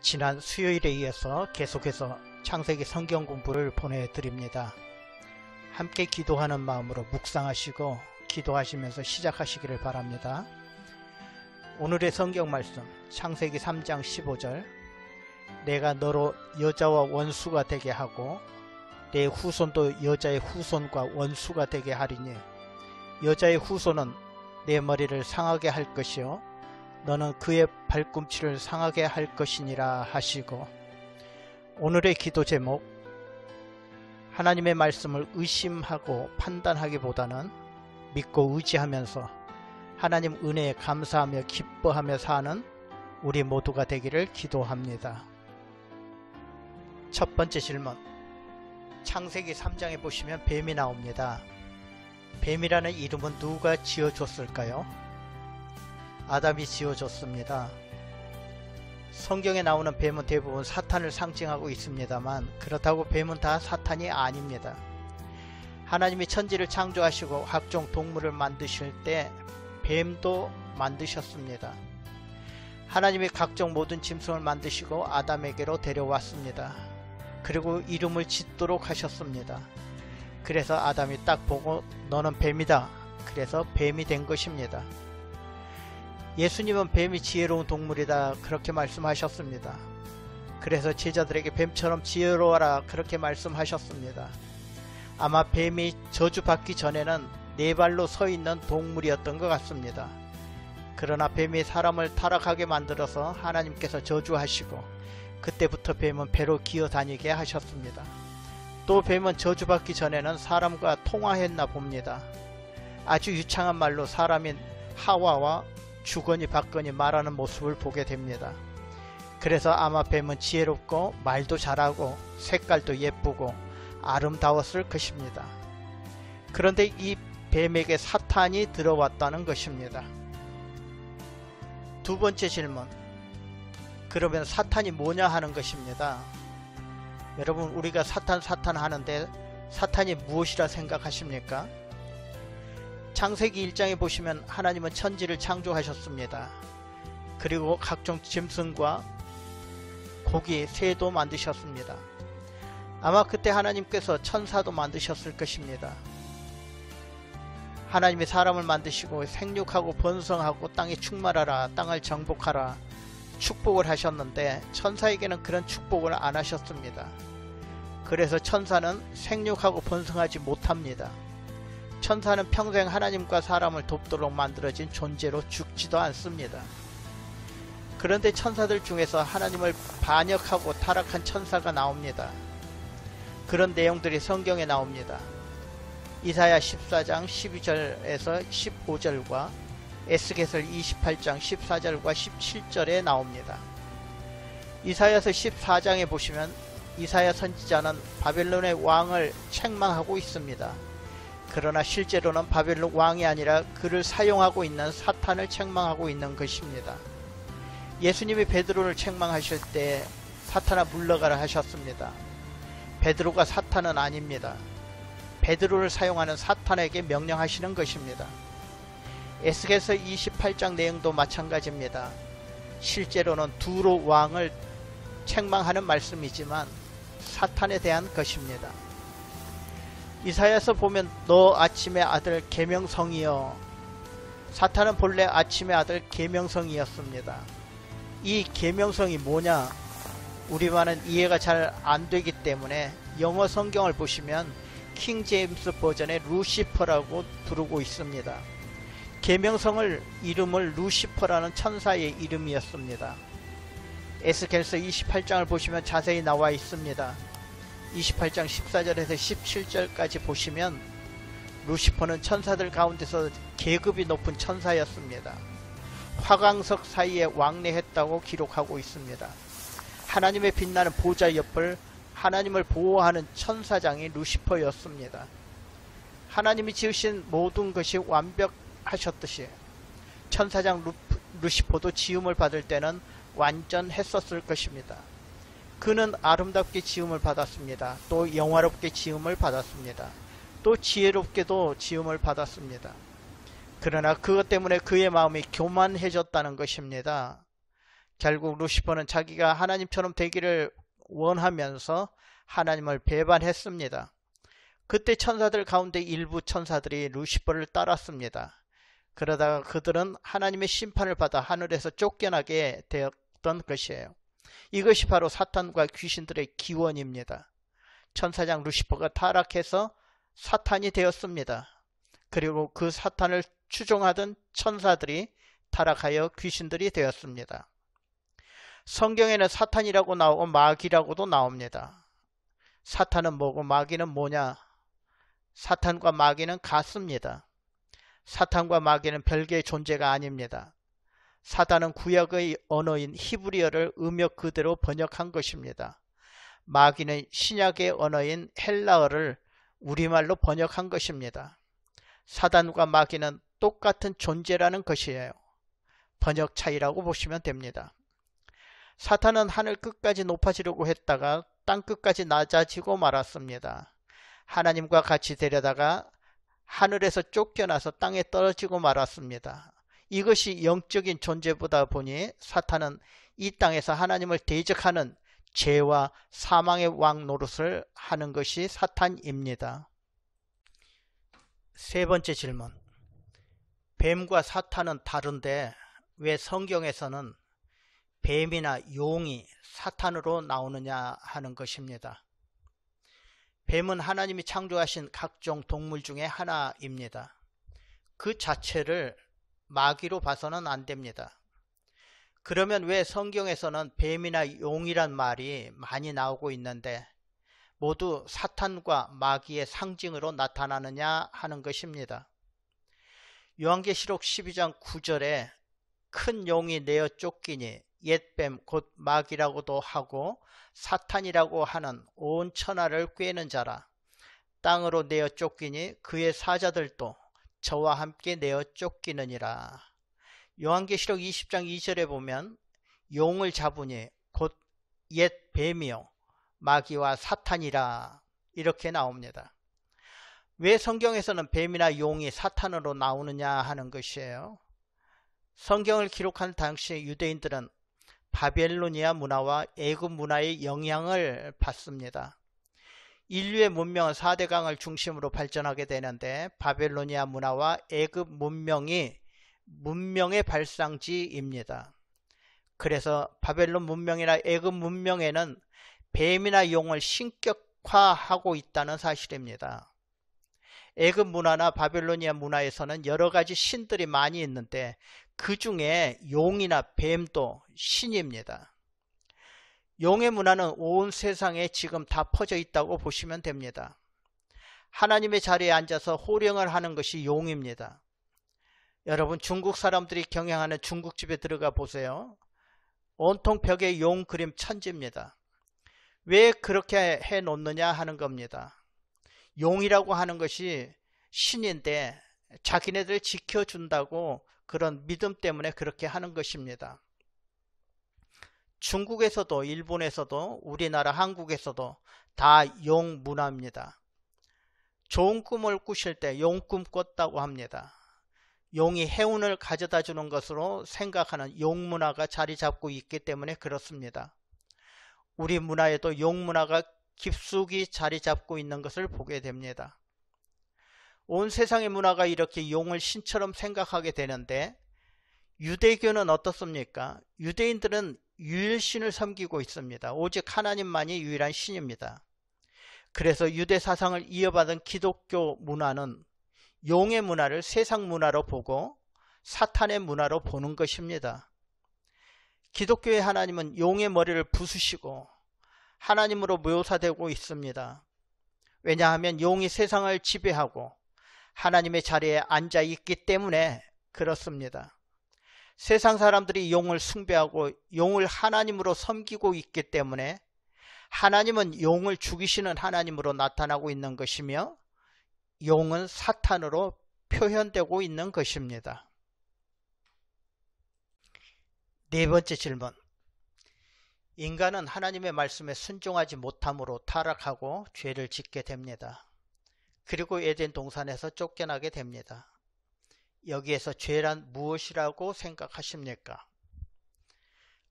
지난 수요일에 이어서 계속해서 창세기 성경 공부를 보내드립니다. 함께 기도하는 마음으로 묵상하시고 기도하시면서 시작하시기를 바랍니다. 오늘의 성경 말씀 창세기 3장 15절, 내가 너로 여자와 원수가 되게 하고 내 후손도 여자의 후손과 원수가 되게 하리니 여자의 후손은 내 머리를 상하게 할 것이요 너는 그의 발꿈치를 상하게 할 것이니라 하시고, 오늘의 기도 제목, 하나님의 말씀을 의심하고 판단하기보다는 믿고 의지하면서 하나님 은혜에 감사하며 기뻐하며 사는 우리 모두가 되기를 기도합니다. 첫 번째 질문, 창세기 3장에 보시면 뱀이 나옵니다. 뱀이라는 이름은 누가 지어줬을까요? 아담이 지어줬습니다. 성경에 나오는 뱀은 대부분 사탄을 상징하고 있습니다만 그렇다고 뱀은 다 사탄이 아닙니다. 하나님이 천지를 창조하시고 각종 동물을 만드실 때 뱀도 만드셨습니다. 하나님이 각종 모든 짐승을 만드시고 아담에게로 데려왔습니다. 그리고 이름을 짓도록 하셨습니다. 그래서 아담이 딱 보고 너는 뱀이다. 그래서 뱀이 된 것입니다. 예수님은 뱀이 지혜로운 동물이다 그렇게 말씀하셨습니다. 그래서 제자들에게 뱀처럼 지혜로워라 그렇게 말씀하셨습니다. 아마 뱀이 저주받기 전에는 네 발로 서 있는 동물이었던 것 같습니다. 그러나 뱀이 사람을 타락하게 만들어서 하나님께서 저주하시고 그때부터 뱀은 배로 기어다니게 하셨습니다. 또 뱀은 저주받기 전에는 사람과 통화했나 봅니다. 아주 유창한 말로 사람인 하와와 주거니 받거니 말하는 모습을 보게 됩니다. 그래서 아마 뱀은 지혜롭고 말도 잘하고 색깔도 예쁘고 아름다웠을 것입니다. 그런데 이 뱀에게 사탄이 들어왔다는 것입니다. 두 번째 질문, 그러면 사탄이 뭐냐 하는 것입니다. 여러분, 우리가 사탄 하는데 사탄이 무엇이라 생각하십니까? 창세기 1장에 보시면 하나님은 천지를 창조하셨습니다. 그리고 각종 짐승과 고기, 새도 만드셨습니다. 아마 그때 하나님께서 천사도 만드셨을 것입니다. 하나님이 사람을 만드시고 생육하고 번성하고 땅에 충만하라, 땅을 정복하라 축복을 하셨는데 천사에게는 그런 축복을 안 하셨습니다. 그래서 천사는 생육하고 번성하지 못합니다. 천사는 평생 하나님과 사람을 돕도록 만들어진 존재로 죽지도 않습니다. 그런데 천사들 중에서 하나님을 반역하고 타락한 천사가 나옵니다. 그런 내용들이 성경에 나옵니다. 이사야 14장 12절에서 15절과 에스겔서 28장 14절과 17절에 나옵니다. 이사야서 14장에 보시면 이사야 선지자는 바벨론의 왕을 책망하고 있습니다. 그러나 실제로는 바벨론 왕이 아니라 그를 사용하고 있는 사탄을 책망하고 있는 것입니다. 예수님이 베드로를 책망하실 때 사탄아 물러가라 하셨습니다. 베드로가 사탄은 아닙니다. 베드로를 사용하는 사탄에게 명령하시는 것입니다. 에스겔서 28장 내용도 마찬가지입니다. 실제로는 두로 왕을 책망하는 말씀이지만 사탄에 대한 것입니다. 이사야서 보면 너 아침의 아들 계명성이여, 사탄은 본래 아침의 아들 계명성이었습니다. 이 계명성이 뭐냐, 우리만은 이해가 잘 안되기 때문에 영어 성경을 보시면 킹 제임스 버전의 루시퍼라고 부르고 있습니다. 계명성을 이름을 루시퍼라는 천사의 이름이었습니다. 에스겔서 28장을 보시면 자세히 나와 있습니다. 28장 14절에서 17절까지 보시면 루시퍼는 천사들 가운데서 계급이 높은 천사였습니다. 화강석 사이에 왕래했다고 기록하고 있습니다. 하나님의 빛나는 보좌 옆을 하나님을 보호하는 천사장이 루시퍼였습니다. 하나님이 지으신 모든 것이 완벽하셨듯이 천사장 루시퍼도 지음을 받을 때는 완전했었을 것입니다. 그는 아름답게 지음을 받았습니다. 또 영화롭게 지음을 받았습니다. 또 지혜롭게도 지음을 받았습니다. 그러나 그것 때문에 그의 마음이 교만해졌다는 것입니다. 결국 루시퍼는 자기가 하나님처럼 되기를 원하면서 하나님을 배반했습니다. 그때 천사들 가운데 일부 천사들이 루시퍼를 따랐습니다. 그러다가 그들은 하나님의 심판을 받아 하늘에서 쫓겨나게 되었던 것이에요. 이것이 바로 사탄과 귀신들의 기원입니다. 천사장 루시퍼가 타락해서 사탄이 되었습니다. 그리고 그 사탄을 추종하던 천사들이 타락하여 귀신들이 되었습니다. 성경에는 사탄이라고 나오고 마귀라고도 나옵니다. 사탄은 뭐고 마귀는 뭐냐? 사탄과 마귀는 같습니다. 사탄과 마귀는 별개의 존재가 아닙니다. 사탄은 구약의 언어인 히브리어를 음역 그대로 번역한 것입니다. 마귀는 신약의 언어인 헬라어를 우리말로 번역한 것입니다. 사탄과 마귀는 똑같은 존재라는 것이에요. 번역 차이라고 보시면 됩니다. 사탄은 하늘 끝까지 높아지려고 했다가 땅 끝까지 낮아지고 말았습니다. 하나님과 같이 되려다가 하늘에서 쫓겨나서 땅에 떨어지고 말았습니다. 이것이 영적인 존재보다 보니 사탄은 이 땅에서 하나님을 대적하는 죄와 사망의 왕 노릇을 하는 것이 사탄입니다. 세 번째 질문. 뱀과 사탄은 다른데 왜 성경에서는 뱀이나 용이 사탄으로 나오느냐 하는 것입니다. 뱀은 하나님이 창조하신 각종 동물 중에 하나입니다. 그 자체를 마귀로 봐서는 안 됩니다. 그러면 왜 성경에서는 뱀이나 용이란 말이 많이 나오고 있는데 모두 사탄과 마귀의 상징으로 나타나느냐 하는 것입니다. 요한계시록 12장 9절에 큰 용이 내어 쫓기니 옛뱀 곧 마귀라고도 하고 사탄이라고 하는 온 천하를 꿰는 자라. 땅으로 내어 쫓기니 그의 사자들도 저와 함께 내어 쫓기느니라. 요한계시록 20장 2절에 보면 용을 잡으니 곧 옛 뱀이요 마귀와 사탄이라 이렇게 나옵니다. 왜 성경에서는 뱀이나 용이 사탄으로 나오느냐 하는 것이에요. 성경을 기록한 당시 유대인들은 바벨로니아 문화와 애굽 문화의 영향을 받습니다. 인류의 문명은 4대 강을 중심으로 발전하게 되는데 바벨로니아 문화와 애굽 문명이 문명의 발상지입니다. 그래서 바벨론 문명이나 애굽 문명에는 뱀이나 용을 신격화하고 있다는 사실입니다. 애굽 문화나 바벨로니아 문화에서는 여러 가지 신들이 많이 있는데 그 중에 용이나 뱀도 신입니다. 용의 문화는 온 세상에 지금 다 퍼져 있다고 보시면 됩니다. 하나님의 자리에 앉아서 호령을 하는 것이 용입니다. 여러분 중국 사람들이 경영하는 중국집에 들어가 보세요. 온통 벽에 용 그림 천지입니다. 왜 그렇게 해 놓느냐 하는 겁니다. 용이라고 하는 것이 신인데 자기네들 지켜준다고 그런 믿음 때문에 그렇게 하는 것입니다. 중국에서도 일본에서도 우리나라 한국에서도 다 용 문화입니다. 좋은 꿈을 꾸실 때 용꿈 꿨다고 합니다. 용이 해운을 가져다 주는 것으로 생각하는 용 문화가 자리 잡고 있기 때문에 그렇습니다. 우리 문화에도 용 문화가 깊숙이 자리 잡고 있는 것을 보게 됩니다. 온 세상의 문화가 이렇게 용을 신처럼 생각하게 되는데 유대교는 어떻습니까? 유대인들은 유일신을 섬기고 있습니다. 오직 하나님만이 유일한 신입니다. 그래서 유대 사상을 이어받은 기독교 문화는 용의 문화를 세상 문화로 보고 사탄의 문화로 보는 것입니다. 기독교의 하나님은 용의 머리를 부수시고 하나님으로 묘사되고 있습니다. 왜냐하면 용이 세상을 지배하고 하나님의 자리에 앉아 있기 때문에 그렇습니다. 세상 사람들이 용을 숭배하고 용을 하나님으로 섬기고 있기 때문에 하나님은 용을 죽이시는 하나님으로 나타나고 있는 것이며 용은 사탄으로 표현되고 있는 것입니다. 네 번째 질문. 인간은 하나님의 말씀에 순종하지 못함으로 타락하고 죄를 짓게 됩니다. 그리고 에덴 동산에서 쫓겨나게 됩니다. 여기에서 죄란 무엇이라고 생각하십니까?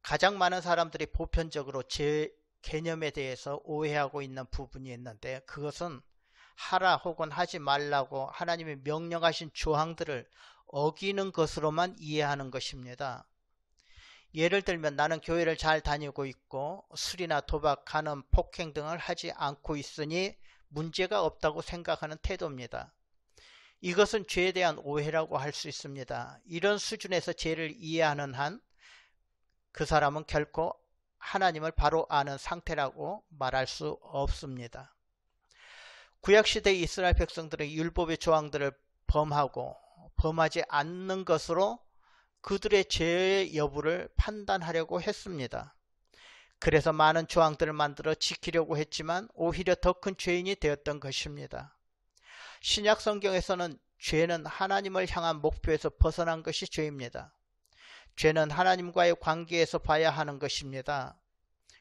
가장 많은 사람들이 보편적으로 죄 개념에 대해서 오해하고 있는 부분이 있는데, 그것은 하라 혹은 하지 말라고 하나님이 명령하신 조항들을 어기는 것으로만 이해하는 것입니다. 예를 들면 나는 교회를 잘 다니고 있고 술이나 도박, 간음, 폭행 등을 하지 않고 있으니 문제가 없다고 생각하는 태도입니다. 이것은 죄에 대한 오해라고 할 수 있습니다. 이런 수준에서 죄를 이해하는 한 그 사람은 결코 하나님을 바로 아는 상태라고 말할 수 없습니다. 구약시대 이스라엘 백성들은 율법의 조항들을 범하고 범하지 않는 것으로 그들의 죄의 여부를 판단하려고 했습니다. 그래서 많은 조항들을 만들어 지키려고 했지만 오히려 더 큰 죄인이 되었던 것입니다. 신약 성경에서는 죄는 하나님을 향한 목표에서 벗어난 것이 죄입니다. 죄는 하나님과의 관계에서 봐야 하는 것입니다.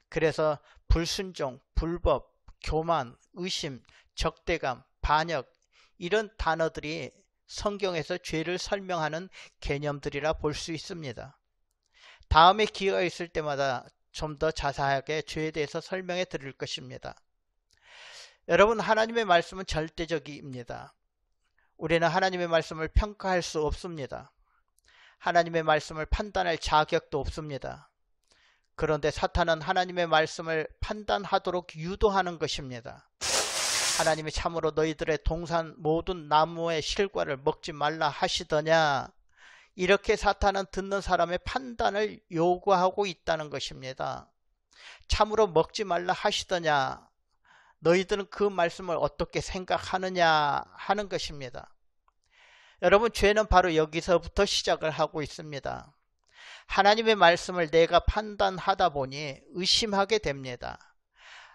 그래서 불순종, 불법, 교만, 의심, 적대감, 반역 이런 단어들이 성경에서 죄를 설명하는 개념들이라 볼 수 있습니다. 다음에 기회가 있을 때마다 좀 더 자세하게 죄에 대해서 설명해 드릴 것입니다. 여러분, 하나님의 말씀은 절대적입니다. 우리는 하나님의 말씀을 평가할 수 없습니다. 하나님의 말씀을 판단할 자격도 없습니다. 그런데 사탄은 하나님의 말씀을 판단하도록 유도하는 것입니다. 하나님이 참으로 너희들의 동산 모든 나무의 실과를 먹지 말라 하시더냐, 이렇게 사탄은 듣는 사람의 판단을 요구하고 있다는 것입니다. 참으로 먹지 말라 하시더냐, 너희들은 그 말씀을 어떻게 생각하느냐 하는 것입니다. 여러분, 죄는 바로 여기서부터 시작을 하고 있습니다. 하나님의 말씀을 내가 판단하다 보니 의심하게 됩니다.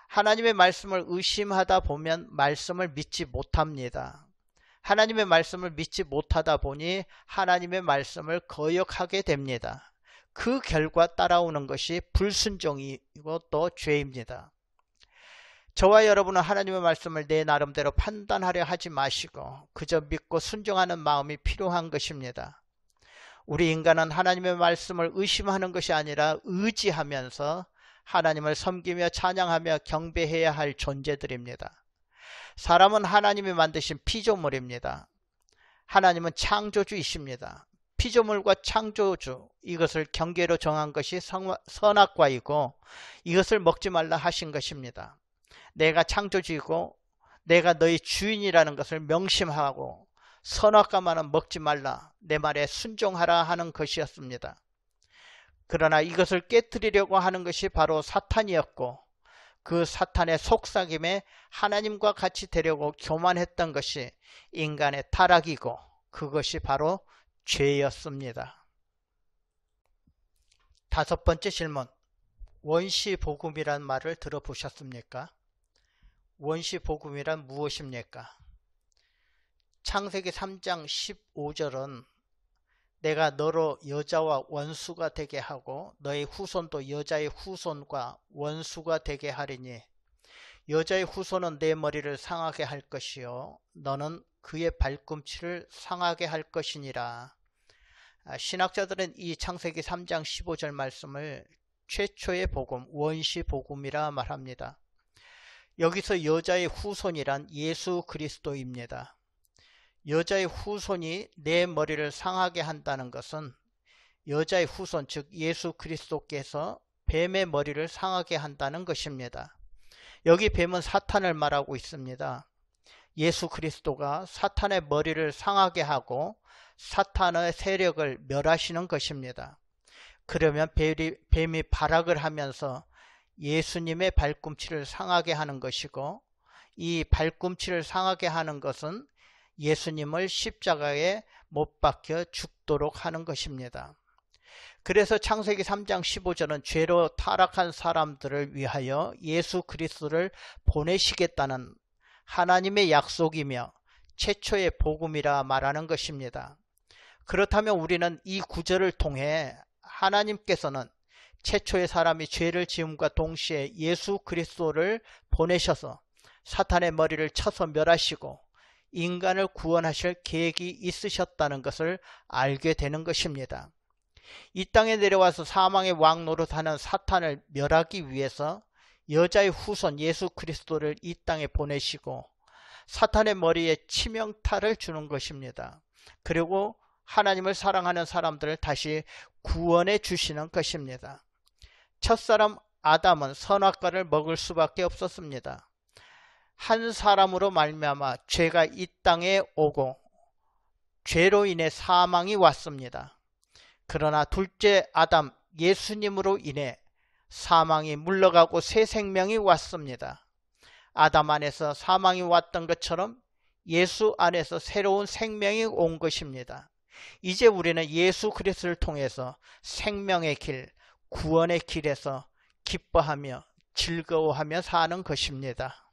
하나님의 말씀을 의심하다 보면 말씀을 믿지 못합니다. 하나님의 말씀을 믿지 못하다 보니 하나님의 말씀을 거역하게 됩니다. 그 결과 따라오는 것이 불순종이고 또 죄입니다. 저와 여러분은 하나님의 말씀을 내 나름대로 판단하려 하지 마시고 그저 믿고 순종하는 마음이 필요한 것입니다. 우리 인간은 하나님의 말씀을 의심하는 것이 아니라 의지하면서 하나님을 섬기며 찬양하며 경배해야 할 존재들입니다. 사람은 하나님이 만드신 피조물입니다. 하나님은 창조주이십니다. 피조물과 창조주, 이것을 경계로 정한 것이 선악과이고 이것을 먹지 말라 하신 것입니다. 내가 창조주이고 내가 너희 주인이라는 것을 명심하고 선악과만은 먹지 말라, 내 말에 순종하라 하는 것이었습니다. 그러나 이것을 깨뜨리려고 하는 것이 바로 사탄이었고 그 사탄의 속삭임에 하나님과 같이 되려고 교만했던 것이 인간의 타락이고 그것이 바로 죄였습니다. 다섯 번째 질문, 원시복음이란 말을 들어보셨습니까? 원시복음이란 무엇입니까? 창세기 3장 15절은 내가 너로 여자와 원수가 되게 하고 너의 후손도 여자의 후손과 원수가 되게 하리니 여자의 후손은 내 머리를 상하게 할 것이요 너는 그의 발꿈치를 상하게 할 것이니라. 신학자들은 이 창세기 3장 15절 말씀을 최초의 복음, 원시복음이라 말합니다. 여기서 여자의 후손이란 예수 그리스도입니다. 여자의 후손이 내 머리를 상하게 한다는 것은 여자의 후손, 즉 예수 그리스도께서 뱀의 머리를 상하게 한다는 것입니다. 여기 뱀은 사탄을 말하고 있습니다. 예수 그리스도가 사탄의 머리를 상하게 하고 사탄의 세력을 멸하시는 것입니다. 그러면 뱀이 발악을 하면서 예수님의 발꿈치를 상하게 하는 것이고 이 발꿈치를 상하게 하는 것은 예수님을 십자가에 못 박혀 죽도록 하는 것입니다. 그래서 창세기 3장 15절은 죄로 타락한 사람들을 위하여 예수 그리스도를 보내시겠다는 하나님의 약속이며 최초의 복음이라 말하는 것입니다. 그렇다면 우리는 이 구절을 통해 하나님께서는 최초의 사람이 죄를 지음과 동시에 예수 그리스도를 보내셔서 사탄의 머리를 쳐서 멸하시고 인간을 구원하실 계획이 있으셨다는 것을 알게 되는 것입니다. 이 땅에 내려와서 사망의 왕 노릇하는 사탄을 멸하기 위해서 여자의 후손 예수 그리스도를 이 땅에 보내시고 사탄의 머리에 치명타를 주는 것입니다. 그리고 하나님을 사랑하는 사람들을 다시 구원해 주시는 것입니다. 첫사람 아담은 선악과를 먹을 수밖에 없었습니다. 한 사람으로 말미암아 죄가 이 땅에 오고 죄로 인해 사망이 왔습니다. 그러나 둘째 아담 예수님으로 인해 사망이 물러가고 새 생명이 왔습니다. 아담 안에서 사망이 왔던 것처럼 예수 안에서 새로운 생명이 온 것입니다. 이제 우리는 예수 그리스도를 통해서 생명의 길, 구원의 길에서 기뻐하며 즐거워하며 사는 것입니다.